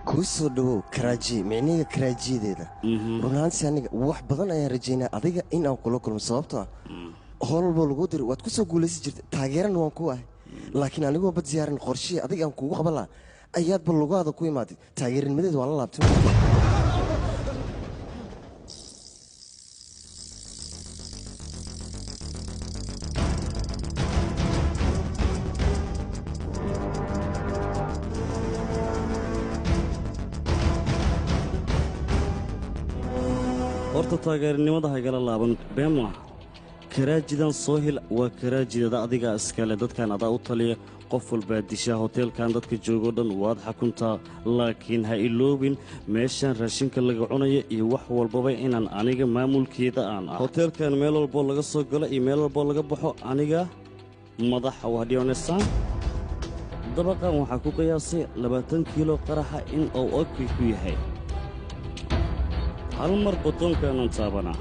كوسو دو كراجي معنيه كراجي ديدا رونان سانيga wax badan ayaan rajeynaa adiga in aan kula kulmo sababtoo howlba lagu dir waad ku soo guulaysi jirtay taageeran waan ku ahay laakiin anigoo bad ziyaarin qorshe adiga aan kugu qaban lahaa ayaad bal lugaada ku imaaday taageernimadeed waa la laabtay horta taageernimada haygala laaban been maaha karaajidan soo hel waa karaajidada adiga iskale dadkan adaa u taliya qof walbaa dishaa hoteelkan dadka joogoo dhan waad xakuntaa laakiin ha iloobin meeshaan raashinka laga cunaya iyo wax walbaba inaan aniga maamulkeeda aan ah hoteelkan meel walboo laga soo galo iyo meel walboo laga baxo aniga madaxa wahdhionesaan dabaqan waxaa ku qiyaasay 20 kiilo qaraxa in uu ogkay ku yahay hal mar botonkaanan taabanaa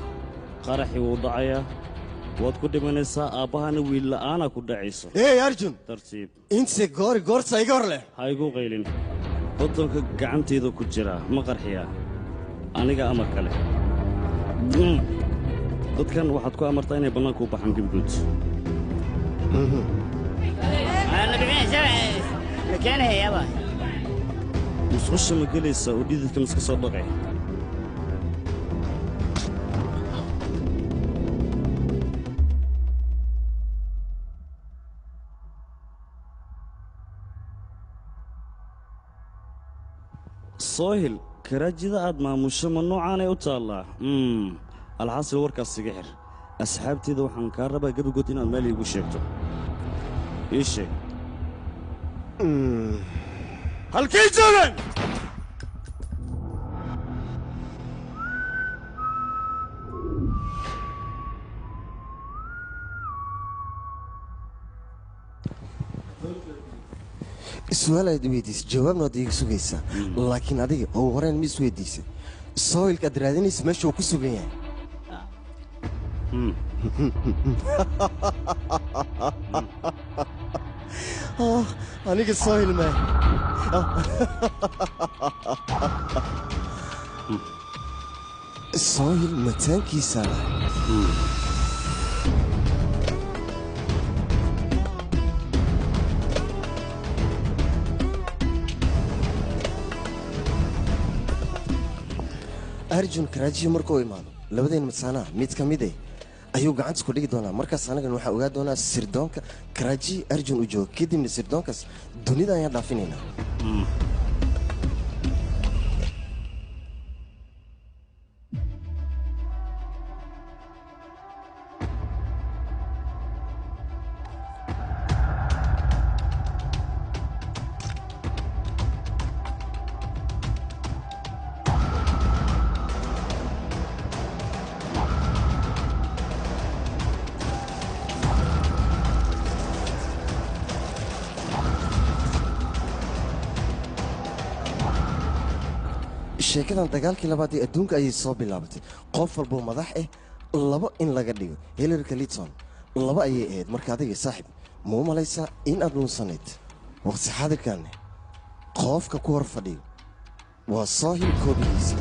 qaraxii wuu dhacayaa waad ku dhimanaysaa aabbahana wiil la'aana ku dhacayso arjun tartiib intse goorta iga hor leh ha igu qaylin botonka gacantayda ku jiraa ma qarxiyaa aniga amar kale dadkan waxaad ku amartaa inay bannaanka u baxaan gibguud musqusha ma gelaysaa oo dhididka miska soo dhaqay soohil karaajida aad maamusho ma noocaanay u taallaa alxasil warkaas iga xir asxaabteeda waxaan kaa rabaa gebigood inaad meel iigu sheegto ii sheeg halkay joogaan su'aal aad weydiisay jawaabna waad iiga sugaysaa laakiin adiga oo horeen ma isweydiisay sooilka aad raadinaysa meesha uu ku sugan yahay aniga sooil ma sooil mataankiisa arjun karaajiyo markuu imaado labadeen matsaanaha mid ka mid ayuu gacanta ku dhigi doonaa markaas anagan waxaa ogaa doonaa sirdoonka karaaji arjun uu joogo kadibna sirdoonkaas dunida ayaan dhaafinaynaa sheekadan dagaalkii labaad ee adduunka ayay soo bilaabatay qof walboo madax laba in laga dhigo Hillary Clinton laba ayay ahayd marka adiga saaxiib ma u malaysaa in aad lunsanayd waqti xaadirkan qofka ku hor fadhiyo waa soohil koobigiisa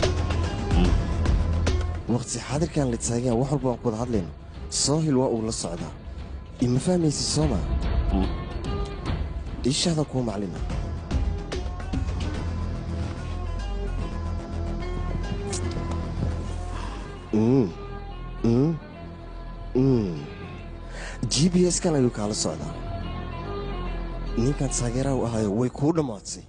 waqti xaadirkan la taagan wax walba aan ku wada hadlayno soohil waa uu la socdaa ima fahmaysi sooma ishaada kuu maclina GPS kan ayuu kaala socdaa ninkan taageeraha u ahayo way kuu dhammaatay